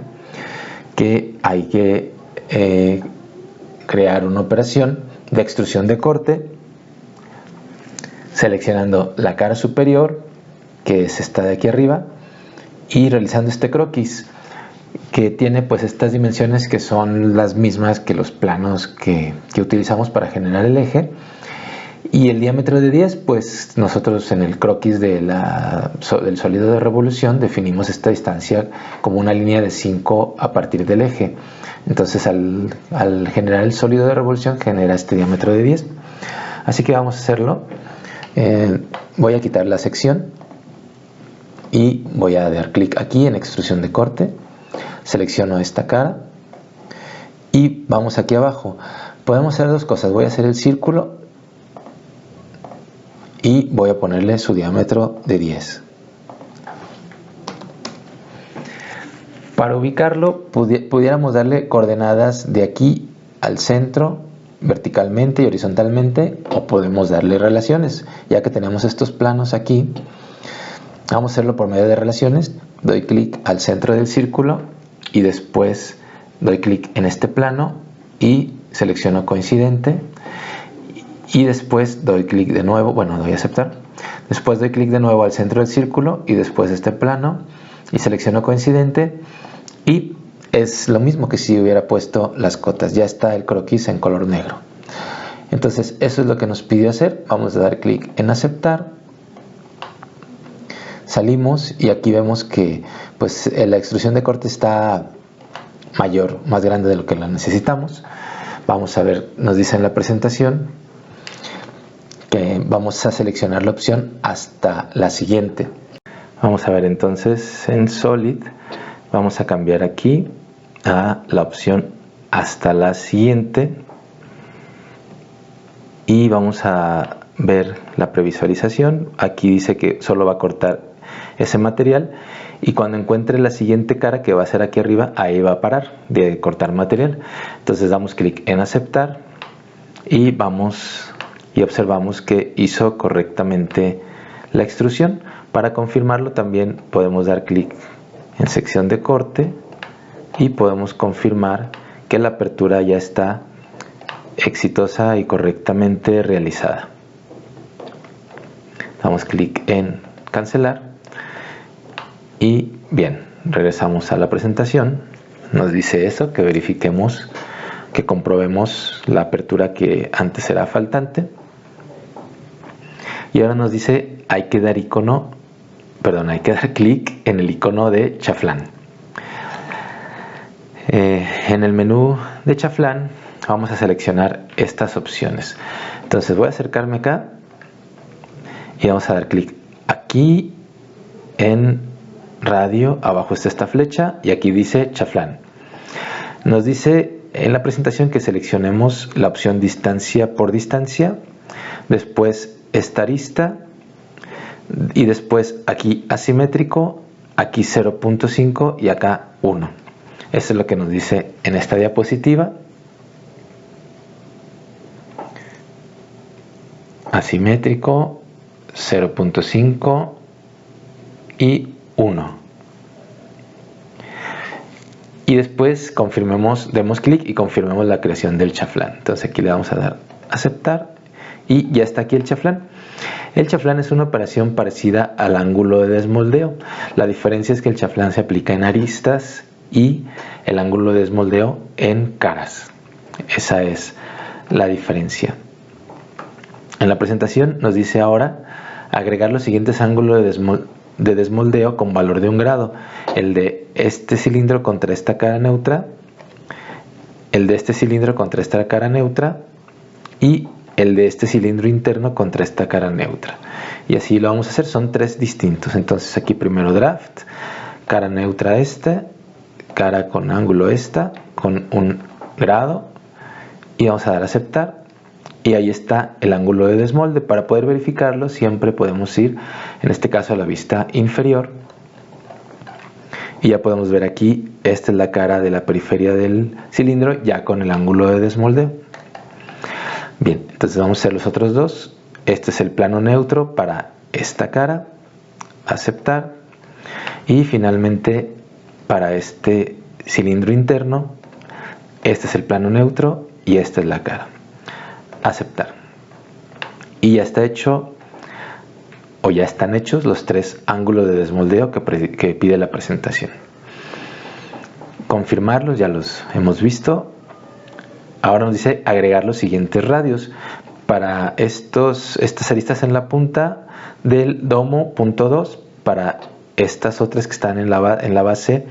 que hay que crear una operación de extrusión de corte, seleccionando la cara superior, que es esta de aquí arriba, y realizando este croquis, que tiene pues estas dimensiones que son las mismas que los planos que utilizamos para generar el eje. Y el diámetro de 10, pues nosotros en el croquis del sólido de revolución definimos esta distancia como una línea de 5 a partir del eje. Entonces al generar el sólido de revolución genera este diámetro de 10. Así que vamos a hacerlo. Voy a quitar la sección y voy a dar clic aquí en extrusión de corte. Selecciono esta cara y vamos aquí abajo. Podemos hacer dos cosas. Voy a hacer el círculo y voy a ponerle su diámetro de 10. Para ubicarlo pudiéramos darle coordenadas de aquí al centro verticalmente y horizontalmente, o podemos darle relaciones. Ya que tenemos estos planos aquí, vamos a hacerlo por medio de relaciones. Doy clic al centro del círculo y después doy clic en este plano y selecciono coincidente. Y después doy clic de nuevo, doy a aceptar. Después doy clic de nuevo al centro del círculo y después este plano y selecciono coincidente, y es lo mismo que si hubiera puesto las cotas. Ya está el croquis en color negro. Entonces eso es lo que nos pidió hacer. Vamos a dar clic en aceptar. Salimos y aquí vemos que pues la extrusión de corte está mayor, más grande de lo que la necesitamos. Vamos a ver, nos dice en la presentación que vamos a seleccionar la opción hasta la siguiente. Vamos a ver entonces en Solid, vamos a cambiar aquí a la opción hasta la siguiente y vamos a ver la previsualización. Aquí dice que solo va a cortar ese material y cuando encuentre la siguiente cara, que va a ser aquí arriba, ahí va a parar de cortar material. Entonces damos clic en aceptar y observamos que hizo correctamente la extrusión. Para confirmarlo también podemos dar clic en sección de corte y podemos confirmar que la apertura ya está exitosa y correctamente realizada. Damos clic en cancelar y bien, regresamos a la presentación. Nos dice eso, que verifiquemos, que comprobemos la apertura que antes era faltante. Y ahora nos dice hay que dar clic en el icono de chaflán. En el menú de chaflán vamos a seleccionar estas opciones. Entonces voy a acercarme acá y vamos a dar clic aquí en radio. Abajo está esta flecha y aquí dice chaflán. Nos dice en la presentación que seleccionemos la opción distancia por distancia, después esta arista y después aquí asimétrico, aquí 0.5 y acá 1. Eso es lo que nos dice en esta diapositiva. asimétrico, 0.5 y 1. Y después demos clic y confirmemos la creación del chaflán. Entonces aquí le vamos a dar aceptar y ya está aquí el chaflán. El chaflán es una operación parecida al ángulo de desmoldeo. La diferencia es que el chaflán se aplica en aristas y el ángulo de desmoldeo en caras. Esa es la diferencia. En la presentación nos dice ahora agregar los siguientes ángulos de desmoldeo con valor de 1 grado. El de este cilindro contra esta cara neutra, el de este cilindro contra esta cara neutra y el de este cilindro interno contra esta cara neutra. Y así lo vamos a hacer, son 3 distintos. Entonces aquí primero draft, cara neutra esta, cara con ángulo esta, con 1 grado, y vamos a dar a aceptar. Y ahí está el ángulo de desmolde. Para poder verificarlo siempre podemos ir, en este caso, a la vista inferior. Y ya podemos ver aquí, esta es la cara de la periferia del cilindro, ya con el ángulo de desmoldeo. Bien, entonces vamos a hacer los otros dos. Este es el plano neutro para esta cara, aceptar. Y finalmente, para este cilindro interno, este es el plano neutro y esta es la cara, aceptar. Y ya está hecho, o ya están hechos los 3 ángulos de desmoldeo que pide la presentación. Confirmarlos, ya los hemos visto. Ahora nos dice agregar los siguientes radios. Para estas aristas en la punta del domo, punto 2, para estas otras que están en la base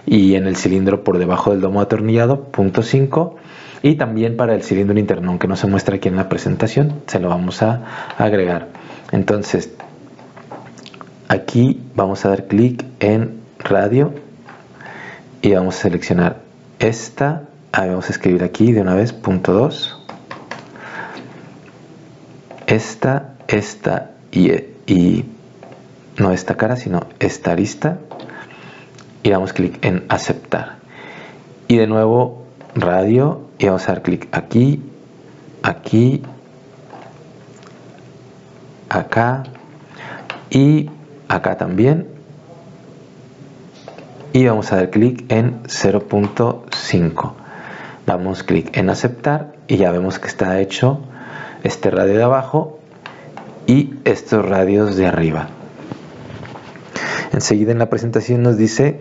y en el cilindro por debajo del domo atornillado, punto 5. Y también para el cilindro interno, aunque no se muestra aquí en la presentación, se lo vamos a agregar. Entonces, aquí vamos a dar clic en radio y vamos a seleccionar esta. Vamos a escribir aquí de una vez, punto 2. Esta y no esta cara, sino esta arista. Y damos clic en aceptar. Y de nuevo, radio. Y vamos a dar clic aquí, aquí, acá y acá también. Y vamos a dar clic en 0.5. Damos clic en aceptar y ya vemos que está hecho este radio de abajo y estos radios de arriba. Enseguida en la presentación nos dice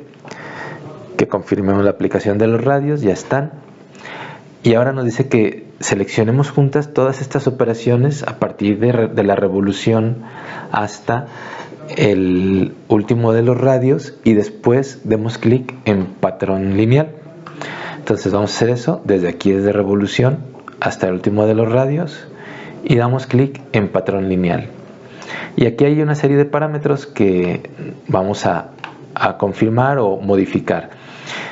que confirmemos la aplicación de los radios, ya están. Y ahora nos dice que seleccionemos juntas todas estas operaciones a partir de la revolución hasta el último de los radios y después demos clic en patrón lineal. Entonces vamos a hacer eso desde aquí, desde revolución hasta el último de los radios y damos clic en patrón lineal. Y aquí hay una serie de parámetros que vamos a confirmar o modificar.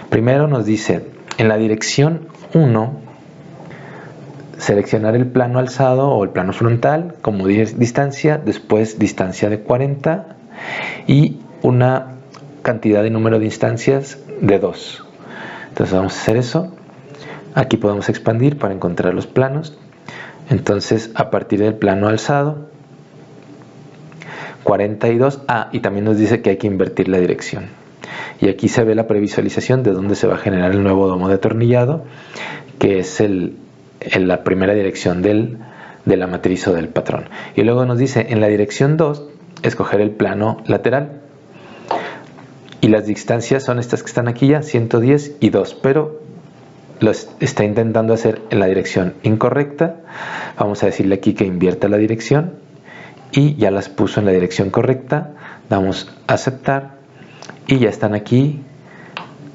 Primero nos dice en la dirección 1 seleccionar el plano alzado o el plano frontal como distancia, después distancia de 40 y una cantidad de número de instancias de 2. Entonces vamos a hacer eso. Aquí podemos expandir para encontrar los planos. Entonces a partir del plano alzado 42, y también nos dice que hay que invertir la dirección. Y aquí se ve la previsualización de dónde se va a generar el nuevo domo de atornillado, que es la primera dirección de la matriz o del patrón. Y luego nos dice en la dirección 2 escoger el plano lateral. Y las distancias son estas que están aquí ya, 110 y 2, pero los está intentando hacer en la dirección incorrecta. Vamos a decirle aquí que invierta la dirección y ya las puso en la dirección correcta. Damos a aceptar y ya están aquí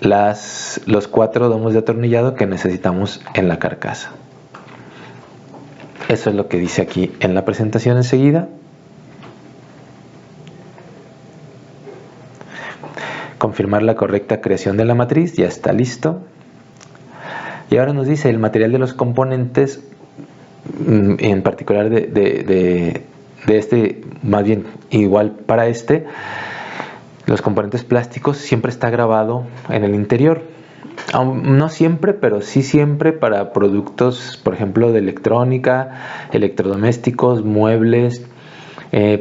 los 4 domos de atornillado que necesitamos en la carcasa. Eso es lo que dice aquí en la presentación enseguida. Confirmar la correcta creación de la matriz, ya está listo. Y ahora nos dice el material de los componentes, en particular de este, más bien igual para este, los componentes plásticos siempre está grabado en el interior. No siempre, pero sí siempre para productos, por ejemplo, de electrónica, electrodomésticos, muebles,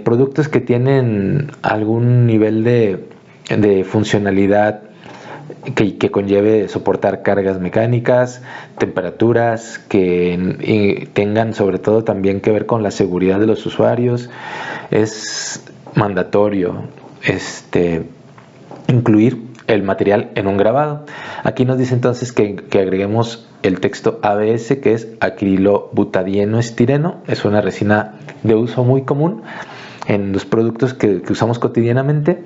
productos que tienen algún nivel de funcionalidad que conlleve soportar cargas mecánicas, temperaturas, que tengan sobre todo también que ver con la seguridad de los usuarios. Es mandatorio incluir el material en un grabado. Aquí nos dice entonces que agreguemos el texto ABS, que es acrilobutadieno estireno. Es una resina de uso muy común en los productos que usamos cotidianamente,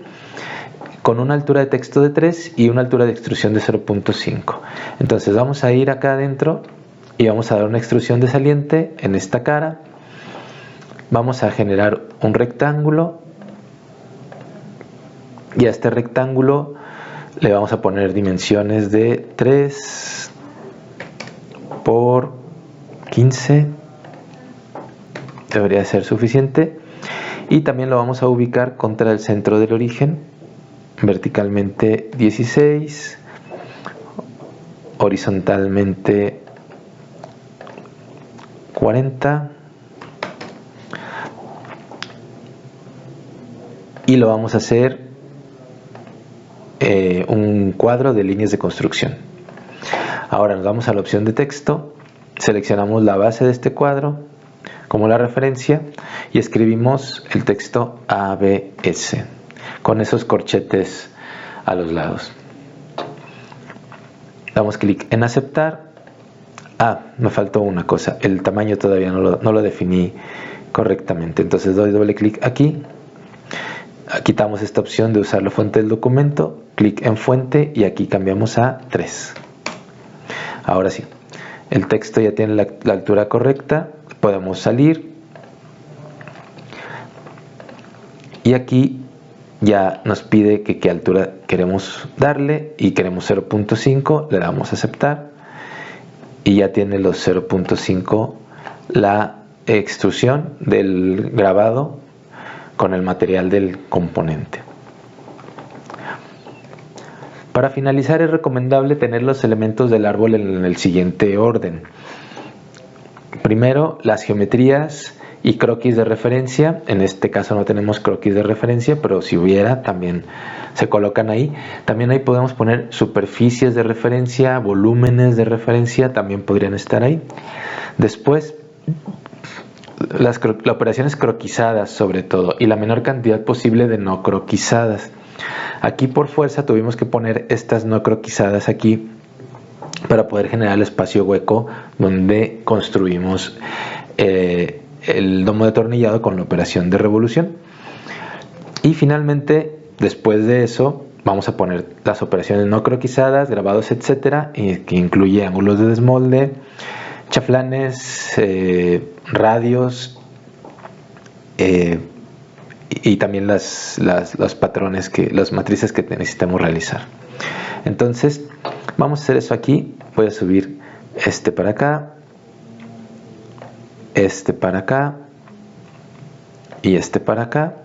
con una altura de texto de 3 y una altura de extrusión de 0.5. Entonces vamos a ir acá adentro y vamos a dar una extrusión de saliente en esta cara. Vamos a generar un rectángulo y a este rectángulo le vamos a poner dimensiones de 3 por 15. Debería ser suficiente. Y también lo vamos a ubicar contra el centro del origen, verticalmente 16, horizontalmente 40, y lo vamos a hacer un cuadro de líneas de construcción. Ahora nos vamos a la opción de texto, seleccionamos la base de este cuadro como la referencia y escribimos el texto ABS con esos corchetes a los lados. Damos clic en aceptar. Me faltó una cosa, el tamaño todavía no lo definí correctamente, entonces doy doble clic aquí. Quitamos esta opción de usar la fuente del documento, clic en fuente y aquí cambiamos a 3. Ahora sí, el texto ya tiene la altura correcta, podemos salir y aquí ya nos pide que qué altura queremos darle y queremos 0.5, le damos a aceptar y ya tiene los 0.5 la extrusión del grabado con el material del componente. Para finalizar, es recomendable tener los elementos del árbol en el siguiente orden. Primero, las geometrías y croquis de referencia. En este caso no tenemos croquis de referencia, pero si hubiera también se colocan ahí. También ahí podemos poner superficies de referencia, volúmenes de referencia, también podrían estar ahí. Después, las operaciones croquisadas sobre todo, y la menor cantidad posible de no croquisadas. Aquí por fuerza tuvimos que poner estas no croquisadas aquí para poder generar el espacio hueco donde construimos el domo de atornillado con la operación de revolución. Y finalmente, después de eso, vamos a poner las operaciones no croquisadas, grabados, etcétera, que incluye ángulos de desmolde, chaflanes, radios, y también los patrones, las matrices que necesitamos realizar. Entonces vamos a hacer eso aquí. Voy a subir este para acá, este para acá y este para acá,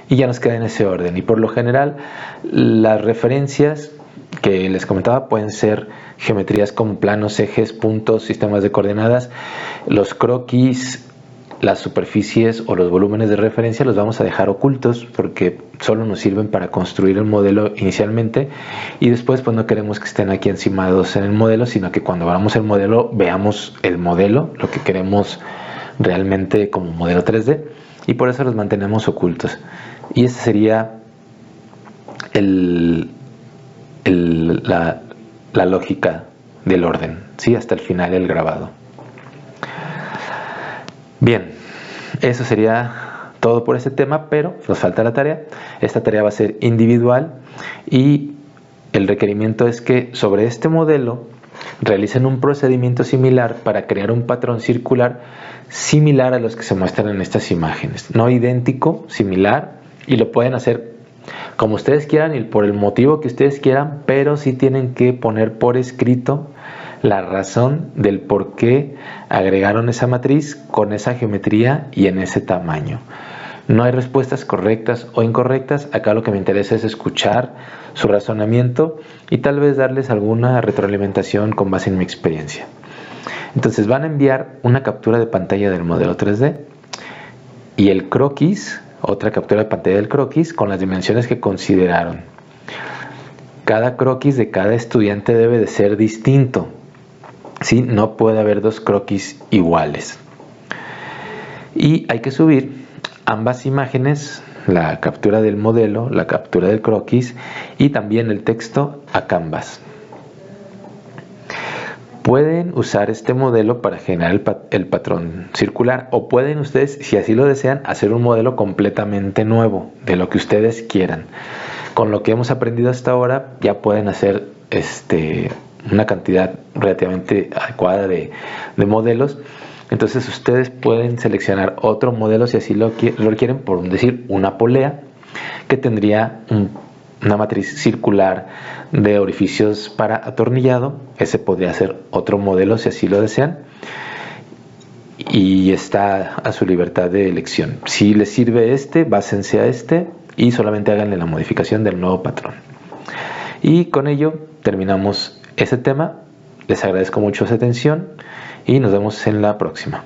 y ya nos queda en ese orden. Y por lo general las referencias que les comentaba pueden ser geometrías como planos, ejes, puntos, sistemas de coordenadas. Los croquis, las superficies o los volúmenes de referencia los vamos a dejar ocultos porque solo nos sirven para construir el modelo inicialmente, y después pues no queremos que estén aquí encimados en el modelo, sino que cuando veamos el modelo veamos el modelo, lo que queremos realmente como modelo 3D, y por eso los mantenemos ocultos. Y esta sería la lógica del orden, ¿sí? Hasta el final del grabado. Bien, eso sería todo por este tema, pero nos falta la tarea. Esta tarea va a ser individual y el requerimiento es que sobre este modelo realicen un procedimiento similar para crear un patrón circular similar a los que se muestran en estas imágenes. No idéntico, similar, y lo pueden hacer como ustedes quieran y por el motivo que ustedes quieran, pero sí tienen que poner por escrito la razón del por qué agregaron esa matriz con esa geometría y en ese tamaño. No hay respuestas correctas o incorrectas. Acá lo que me interesa es escuchar su razonamiento y tal vez darles alguna retroalimentación con base en mi experiencia. Entonces van a enviar una captura de pantalla del modelo 3D y el croquis, otra captura de pantalla del croquis con las dimensiones que consideraron. Cada croquis de cada estudiante debe de ser distinto. ¿Sí? No puede haber dos croquis iguales. Y hay que subir ambas imágenes, la captura del modelo, la captura del croquis y también el texto a Canvas. Pueden usar este modelo para generar el patrón circular o pueden ustedes, si así lo desean, hacer un modelo completamente nuevo de lo que ustedes quieran. Con lo que hemos aprendido hasta ahora ya pueden hacer una cantidad relativamente adecuada de modelos. Entonces ustedes pueden seleccionar otro modelo si así lo quieren, por decir una polea que tendría una matriz circular de orificios para atornillado. Ese podría ser otro modelo si así lo desean y está a su libertad de elección. Si les sirve básense a y solamente háganle la modificación del nuevo patrón. Y con ello terminamos ese tema. Les agradezco mucho su atención y nos vemos en la próxima.